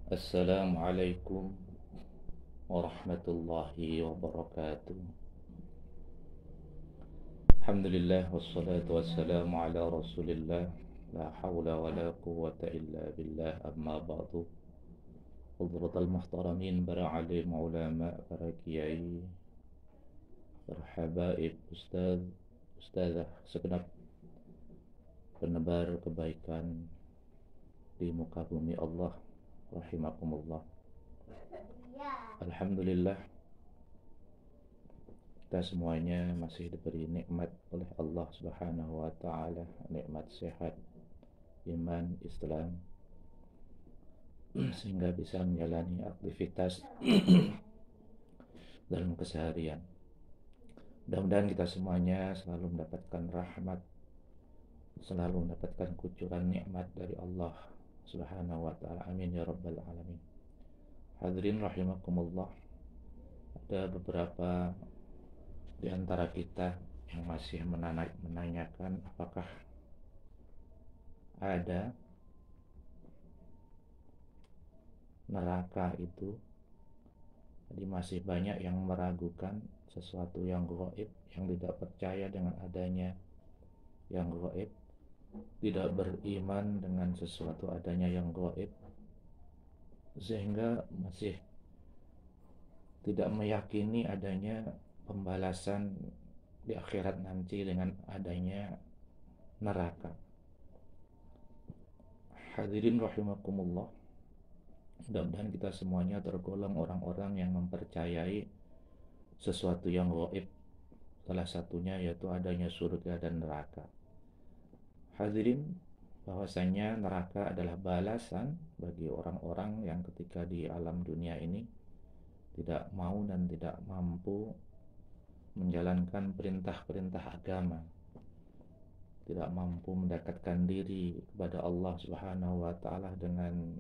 Assalamualaikum warahmatullahi wabarakatuh. Alhamdulillah wassalatu wassalamu ala Rasulillah. La haula wa la quwwata illa billah, amma ba'du. Hadratal muhtaramin, para alim ulama, para kiai, para habaib, ustazah, segenap penebar kebaikan di muka bumi Allah, rahimakumullah. Alhamdulillah, kita semuanya masih diberi nikmat oleh Allah Subhanahu wa taala, nikmat sehat, iman, Islam, sehingga bisa menjalani aktivitas dalam keseharian. Mudah-mudahan kita semuanya selalu mendapatkan rahmat, selalu mendapatkan kucuran nikmat dari Allah Subhanahu wa taala. Amin ya rabbal alamin. Hadirin rahimakumullah. Ada beberapa di antara kita yang masih menanyakan apakah ada neraka itu. Jadi masih banyak yang meragukan sesuatu yang gaib, yang tidak percaya dengan adanya yang gaib, tidak beriman dengan sesuatu adanya yang gaib, sehingga masih tidak meyakini adanya pembalasan di akhirat nanti dengan adanya neraka. Hadirin rahimakumullah, mudah-mudahan kita semuanya tergolong orang-orang yang mempercayai sesuatu yang gaib, salah satunya yaitu adanya surga dan neraka. Hadirin, bahwasanya neraka adalah balasan bagi orang-orang yang ketika di alam dunia ini tidak mau dan tidak mampu menjalankan perintah-perintah agama, tidak mampu mendekatkan diri kepada Allah Subhanahu wa taala dengan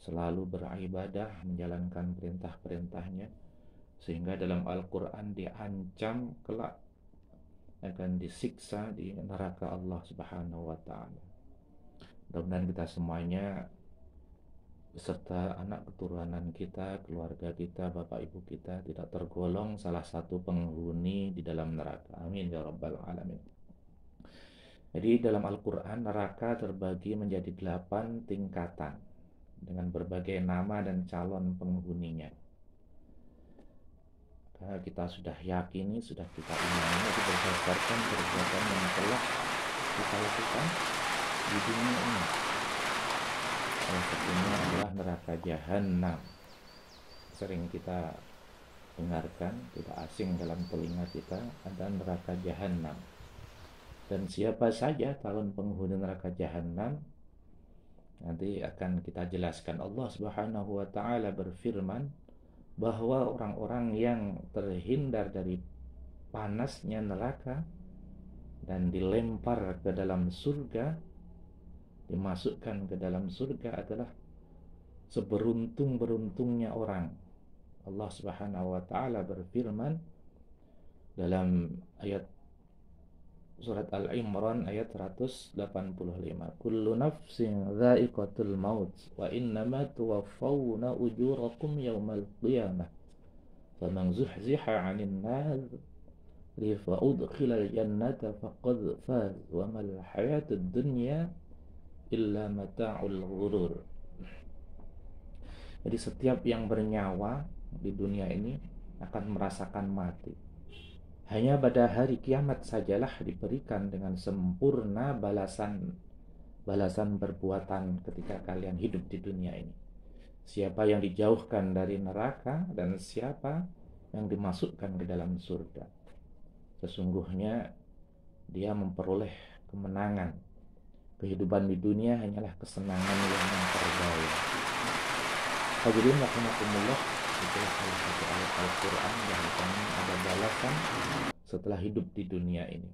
selalu beribadah, menjalankan perintah-perintahnya, sehingga dalam Al-Quran diancam kelak akan disiksa di neraka Allah Subhanahu wa taala. Mudah-mudahan kita semuanya beserta anak keturunan kita, keluarga kita, bapak ibu kita tidak tergolong salah satu penghuni di dalam neraka. Amin ya rabbal alamin. Jadi dalam Al-Quran neraka terbagi menjadi 8 tingkatan dengan berbagai nama dan calon penghuninya. Karena kita sudah yakini, sudah kita imani, itu berdasarkan perbuatan yang telah kita lakukan di dunia ini. Salah satunya adalah neraka jahanam. Sering kita dengarkan, tidak asing dalam telinga kita, ada neraka jahanam. Dan siapa saja calon penghuni neraka jahanam, nanti akan kita jelaskan. Allah Subhanahu wa taala berfirman bahwa orang-orang yang terhindar dari panasnya neraka dan dilempar ke dalam surga, dimasukkan ke dalam surga adalah seberuntung-beruntungnya orang. Allah Subhanahu wa taala berfirman dalam ayat surat Al-Imran ayat 185, kullu nafsin dha'iqatul maut wa innama tuwaffawna ujurakum yawmal qiyamah faman zuhziha 'anil nar fa udkhilal jannata faqad faz wa mal hayatud dunya illa mata'ul ghurur. Jadi setiap yang bernyawa di dunia ini akan merasakan mati. Hanya pada hari kiamat sajalah diberikan dengan sempurna balasan perbuatan ketika kalian hidup di dunia ini. Siapa yang dijauhkan dari neraka dan siapa yang dimasukkan ke dalam surga. Sesungguhnya dia memperoleh kemenangan. Kehidupan di dunia hanyalah kesenangan yang terbaik. Hadirin rahimakumullah, itulah salah satu ayat Al-Quran yang ada balasan setelah hidup di dunia ini.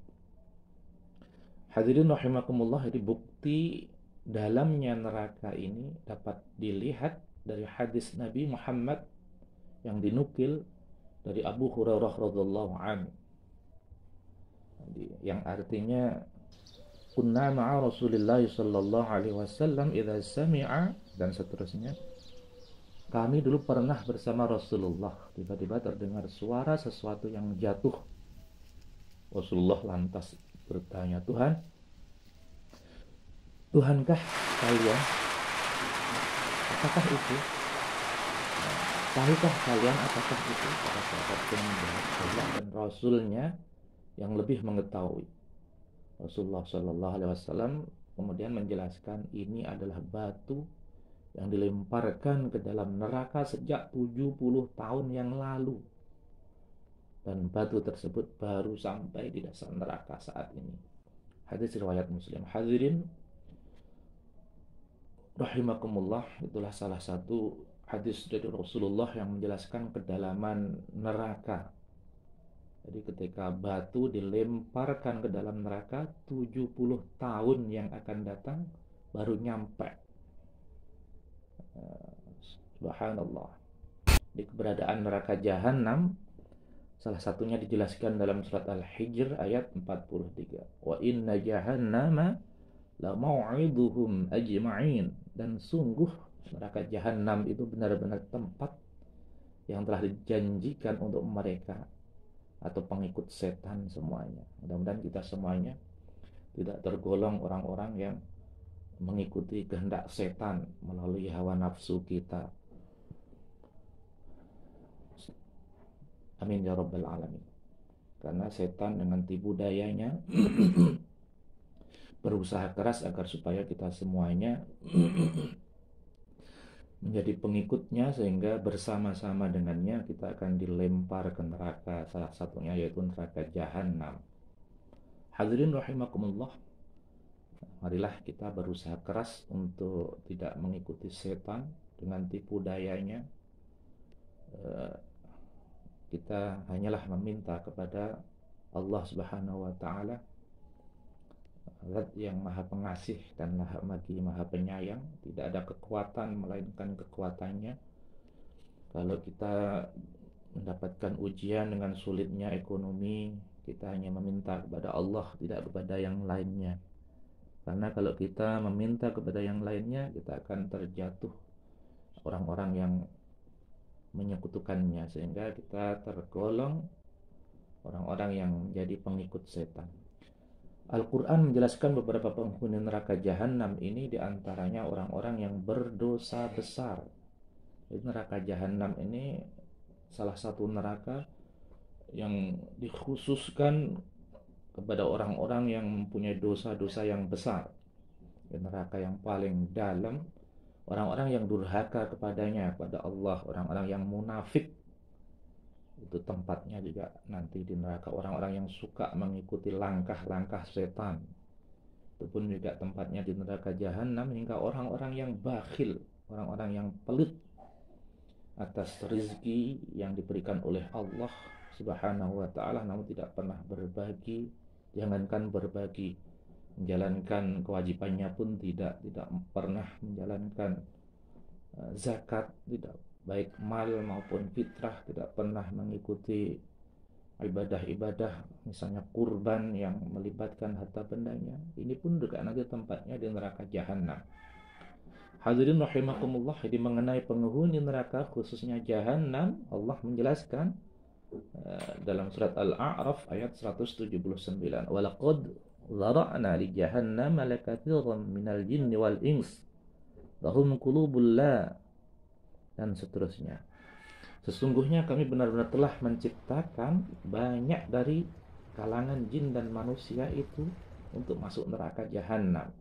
Hadirin rahimakumullah, jadi bukti dalamnya neraka ini dapat dilihat dari hadis Nabi Muhammad yang dinukil dari Abu Hurairah radhiyallahu anhu, yang artinya kunna ma'a Rasulillah sallallahu alaihi wasallam idza sami'a, dan seterusnya, kami dulu pernah bersama Rasulullah, tiba-tiba terdengar suara sesuatu yang jatuh. Rasulullah lantas bertanya, Tuhankah kalian? Apakah itu? Tahukah kalian apakah itu? Para sahabat pun menjawab, Allah dan Rasulnya yang lebih mengetahui. Rasulullah Shallallahu Alaihi Wasallam kemudian menjelaskan ini adalah batu yang dilemparkan ke dalam neraka sejak 70 tahun yang lalu, dan batu tersebut baru sampai di dasar neraka saat ini. Hadis riwayat Muslim. Hadirin rahimakumullah, itulah salah satu hadis dari Rasulullah yang menjelaskan kedalaman neraka. Jadi ketika batu dilemparkan ke dalam neraka, 70 tahun yang akan datang baru nyampe. Subhanallah. Di keberadaan neraka jahanam, salah satunya dijelaskan dalam surat Al-Hijr ayat 43. Wa inna jahannama la mau'iduhum ajma'in. Dan sungguh neraka jahanam itu benar-benar tempat yang telah dijanjikan untuk mereka atau pengikut setan semuanya. Mudah-mudahan kita semuanya tidak tergolong orang-orang yang mengikuti kehendak setan melalui hawa nafsu kita. Amin ya rabbal alamin. Karena setan dengan tipu dayanya berusaha keras agar supaya kita semuanya menjadi pengikutnya, sehingga bersama-sama dengannya kita akan dilempar ke neraka, salah satunya yaitu neraka jahanam. Hadirin rahimakumullah, marilah kita berusaha keras untuk tidak mengikuti setan dengan tipu dayanya. Kita hanyalah meminta kepada Allah Subhanahu wa taala, Zat yang maha pengasih dan maha penyayang. Tidak ada kekuatan melainkan kekuatannya. Kalau kita mendapatkan ujian dengan sulitnya ekonomi, kita hanya meminta kepada Allah, tidak kepada yang lainnya. Karena kalau kita meminta kepada yang lainnya, kita akan terjatuh orang-orang yang menyekutukannya, sehingga kita tergolong orang-orang yang jadi pengikut setan. Al-Quran menjelaskan beberapa penghuni neraka jahanam ini diantaranya orang-orang yang berdosa besar. Jadi neraka jahanam ini salah satu neraka yang dikhususkan kepada orang-orang yang mempunyai dosa-dosa yang besar. Neraka yang paling dalam, orang-orang yang durhaka kepadanya, kepada Allah, orang-orang yang munafik. Itu tempatnya juga nanti di neraka. Orang-orang yang suka mengikuti langkah-langkah setan, itu pun juga tempatnya di neraka jahanam. Hingga orang-orang yang bakhil, orang-orang yang pelit atas rezeki yang diberikan oleh Allah Subhanahu wa ta'ala, namun tidak pernah berbagi. Jangankan berbagi, menjalankan kewajibannya pun tidak pernah menjalankan zakat, tidak baik mal maupun fitrah, tidak pernah mengikuti ibadah-ibadah, misalnya kurban yang melibatkan harta bendanya. Ini pun juga nanti tempatnya di neraka jahanam. Hadirin rahimakumullah, jadi mengenai penghuni neraka khususnya jahanam, Allah menjelaskan dalam surat Al-A'raf ayat 179, walaqad zara'na li jahannama lakatsiran minal jinni wal ins lahum qulubul la, dan seterusnya. Sesungguhnya kami benar-benar telah menciptakan banyak dari kalangan jin dan manusia itu untuk masuk neraka jahanam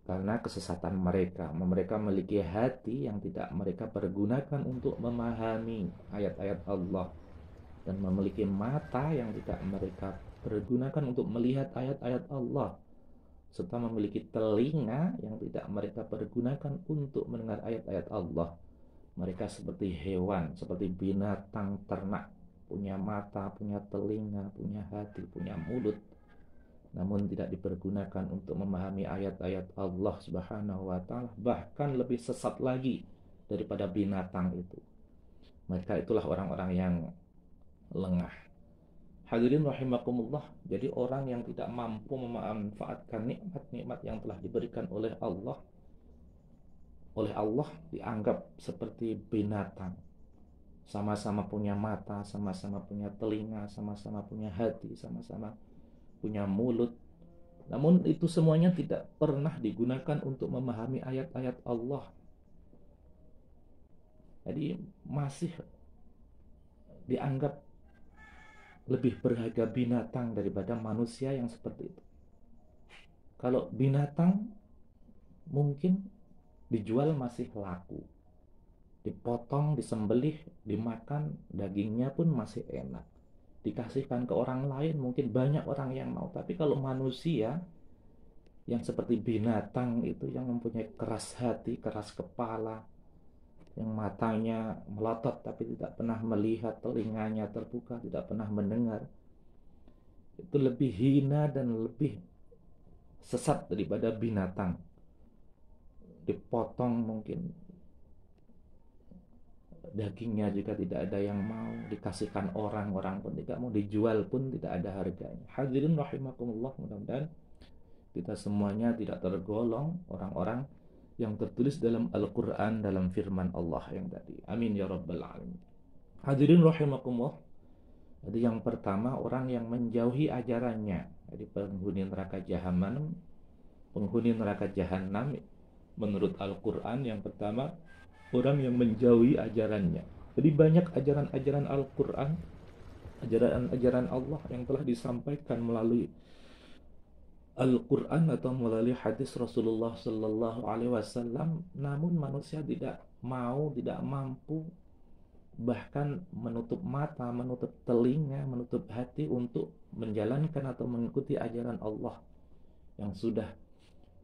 karena kesesatan mereka. Mereka memiliki hati yang tidak mereka pergunakan untuk memahami ayat-ayat Allah, dan memiliki mata yang tidak mereka pergunakan untuk melihat ayat-ayat Allah, serta memiliki telinga yang tidak mereka pergunakan untuk mendengar ayat-ayat Allah. Mereka seperti hewan, seperti binatang ternak, punya mata, punya telinga, punya hati, punya mulut, namun tidak dipergunakan untuk memahami ayat-ayat Allah Subhanahu wa ta'ala. Bahkan lebih sesat lagi daripada binatang itu. Mereka itulah orang-orang yang lengah. Hadirin rahimakumullah, jadi orang yang tidak mampu memanfaatkan nikmat-nikmat yang telah diberikan oleh Allah, oleh Allah dianggap seperti binatang. Sama-sama punya mata, sama-sama punya telinga, sama-sama punya hati, sama-sama punya mulut. Namun itu semuanya tidak pernah digunakan untuk memahami ayat-ayat Allah. Jadi masih dianggap lebih berharga binatang daripada manusia yang seperti itu. Kalau binatang mungkin dijual masih laku, dipotong, disembelih, dimakan, dagingnya pun masih enak, dikasihkan ke orang lain mungkin banyak orang yang mau. Tapi kalau manusia yang seperti binatang itu, yang mempunyai keras hati, keras kepala, yang matanya melotot tapi tidak pernah melihat, telinganya terbuka tidak pernah mendengar, itu lebih hina dan lebih sesat daripada binatang. Dipotong mungkin dagingnya juga tidak ada yang mau, dikasihkan orang-orang pun tidak mau, dijual pun tidak ada harganya. Hadirin rahimakumullah, mudah-mudahan kita semuanya tidak tergolong orang-orang yang tertulis dalam Al-Quran, dalam firman Allah yang tadi. Amin ya rabbal alamin. Hadirin rahimakumullah. Jadi yang pertama, orang yang menjauhi ajarannya. Jadi penghuni neraka jahanam, menurut Al-Quran yang pertama, orang yang menjauhi ajarannya. Jadi banyak ajaran-ajaran Al-Quran, ajaran-ajaran Allah yang telah disampaikan melalui Al-Quran atau melalui hadis Rasulullah Sallallahu Alaihi Wasallam, namun manusia tidak mau, tidak mampu, bahkan menutup mata, menutup telinga, menutup hati untuk menjalankan atau mengikuti ajaran Allah yang sudah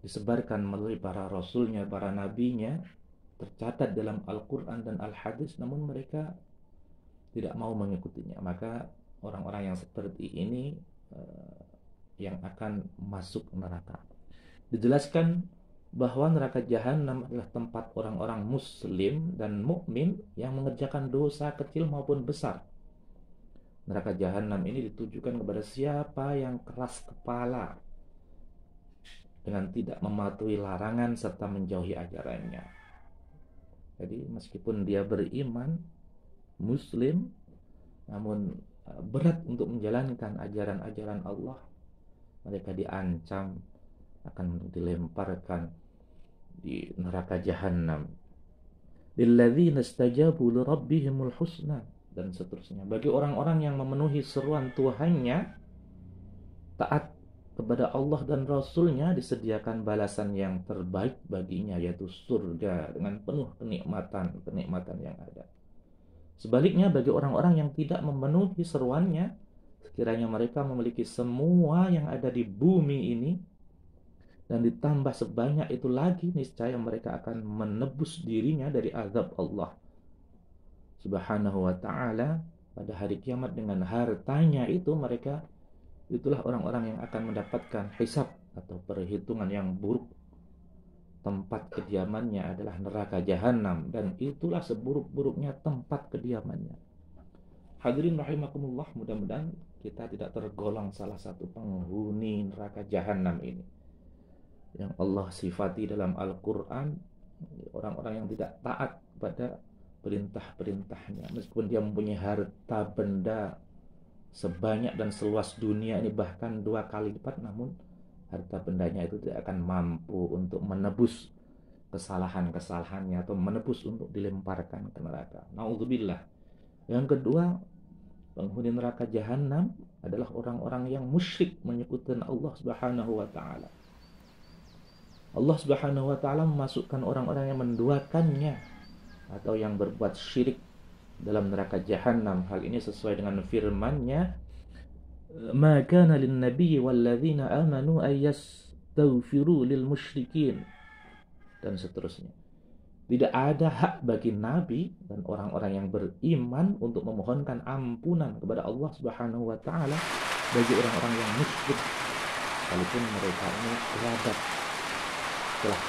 disebarkan melalui para rasulnya, para nabinya, tercatat dalam Al-Quran dan Al-Hadis, namun mereka tidak mau mengikutinya. Maka orang-orang yang seperti ini yang akan masuk neraka. Dijelaskan bahwa neraka jahanam adalah tempat orang-orang muslim dan mukmin yang mengerjakan dosa kecil maupun besar. Neraka jahanam ini ditujukan kepada siapa yang keras kepala dengan tidak mematuhi larangan serta menjauhi ajarannya. Jadi meskipun dia beriman, muslim, namun berat untuk menjalankan ajaran-ajaran Allah, mereka diancam akan dilemparkan di neraka jahanam. Lilladzina istajabu lirabbihimul husna, dan seterusnya. Bagi orang-orang yang memenuhi seruan Tuhannya, taat kepada Allah dan Rasulnya, disediakan balasan yang terbaik baginya, yaitu surga dengan penuh kenikmatan yang ada. Sebaliknya, bagi orang-orang yang tidak memenuhi seruannya, sekiranya mereka memiliki semua yang ada di bumi ini dan ditambah sebanyak itu lagi, niscaya mereka akan menebus dirinya dari azab Allah Subhanahu wa ta'ala pada hari kiamat dengan hartanya itu. Mereka itulah orang-orang yang akan mendapatkan hisab atau perhitungan yang buruk. Tempat kediamannya adalah neraka jahanam, dan itulah seburuk-buruknya tempat kediamannya. Hadirin rahimakumullah, mudah-mudahan kita tidak tergolong salah satu penghuni neraka jahanam ini yang Allah sifati dalam Al-Quran, orang-orang yang tidak taat pada perintah-perintahnya. Meskipun dia mempunyai harta benda sebanyak dan seluas dunia ini, bahkan 2 kali lipat, namun harta bendanya itu tidak akan mampu untuk menebus kesalahan-kesalahannya atau menebus untuk dilemparkan ke neraka. Na'udzubillah. Yang kedua, penghuni neraka jahanam adalah orang-orang yang musyrik, menyekutukan Allah Subhanahu wa ta'ala. Allah Subhanahu wa ta'ala memasukkan orang-orang yang menduakannya atau yang berbuat syirik dalam neraka jahanam. Hal ini sesuai dengan firman-Nya, "Ma kana lin-nabiyyi wal-ladzina amanu ay yastaghfiru lil musyrikin," dan seterusnya. Tidak ada hak bagi nabi dan orang-orang yang beriman untuk memohonkan ampunan kepada Allah Subhanahu wa ta'ala bagi orang-orang yang musyrik, walaupun mereka ini kerabat. Telah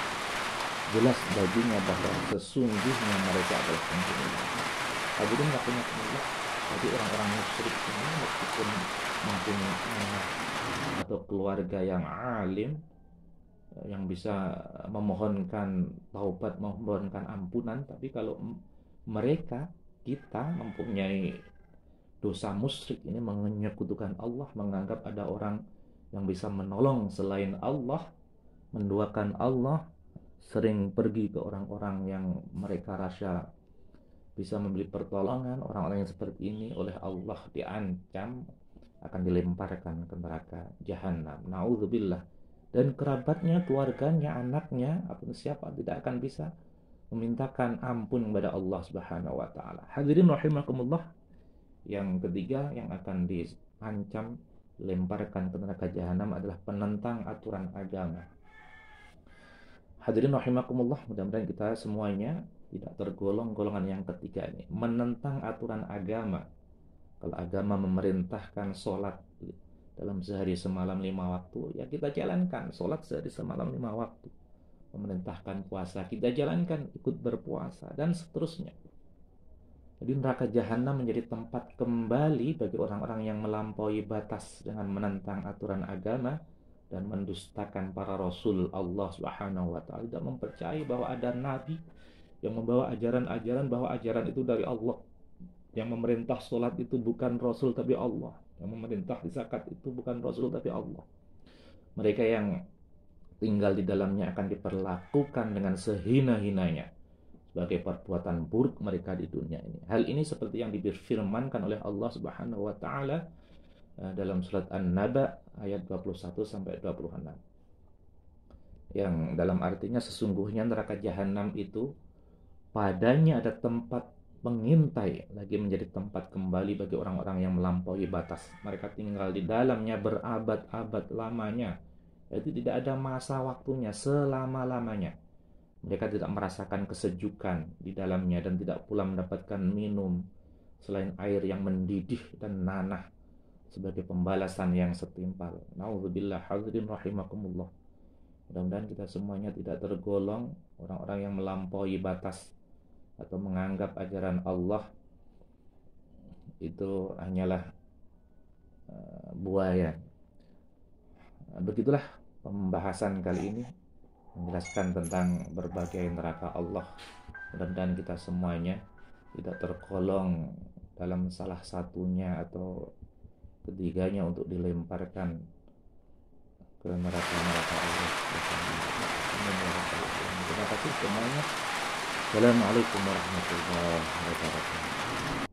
jelas baginya bahwa sesungguhnya mereka adalah penghuni neraka. Hadirin rahimakumullah, jadi orang-orang musyrik ini meskipun mempunyai anak atau keluarga yang alim, yang bisa memohonkan taubat, memohonkan ampunan. Tapi kalau mereka, kita mempunyai dosa musyrik, ini menyekutukan Allah, menganggap ada orang yang bisa menolong selain Allah, menduakan Allah, sering pergi ke orang-orang yang mereka rasa bisa memberi pertolongan. Orang-orang yang seperti ini oleh Allah diancam akan dilemparkan ke neraka jahanam. Nauzubillah. Dan kerabatnya, keluarganya, anaknya, atau siapa tidak akan bisa memintakan ampun kepada Allah Subhanahu wa taala. Hadirin rahimakumullah, yang ketiga yang akan diancam lemparkan ke neraka jahanam adalah penentang aturan agama. Hadirin rahimakumullah, mudah-mudahan kita semuanya tidak tergolong golongan yang ketiga ini, menentang aturan agama. Kalau agama memerintahkan sholat dalam sehari semalam 5 waktu, ya kita jalankan sholat sehari semalam 5 waktu. Memerintahkan puasa, kita jalankan, ikut berpuasa, dan seterusnya. Jadi neraka jahanam menjadi tempat kembali bagi orang-orang yang melampaui batas dengan menentang aturan agama dan mendustakan para rasul Allah Subhanahu wa taala, tidak mempercayai bahwa ada nabi yang membawa ajaran-ajaran, bahwa ajaran itu dari Allah. Yang memerintah sholat itu bukan Rasul tapi Allah. Yang memerintah zakat itu bukan Rasul tapi Allah. Mereka yang tinggal di dalamnya akan diperlakukan dengan sehina-hinanya sebagai perbuatan buruk mereka di dunia ini. Hal ini seperti yang difirmankan oleh Allah Subhanahu wa taala dalam surat An-Naba ayat 21 sampai 26. Yang dalam artinya sesungguhnya neraka jahanam itu padanya ada tempat pengintai, lagi menjadi tempat kembali bagi orang-orang yang melampaui batas. Mereka tinggal di dalamnya berabad-abad lamanya. Jadi tidak ada masa waktunya, selama-lamanya. Mereka tidak merasakan kesejukan di dalamnya dan tidak pula mendapatkan minum selain air yang mendidih dan nanah sebagai pembalasan yang setimpal. Nauzubillah, hadirin rahimakumullah. Mudah-mudahan kita semuanya tidak tergolong orang-orang yang melampaui batas atau menganggap ajaran Allah itu hanyalah buaya. Begitulah pembahasan kali ini, menjelaskan tentang berbagai neraka Allah. Mudah-mudahan kita semuanya tidak tergolong dalam salah satunya atau ketiganya untuk dilemparkan ke neraka-neraka Allah. Terima kasih semuanya. Assalamualaikum warahmatullahi wabarakatuh.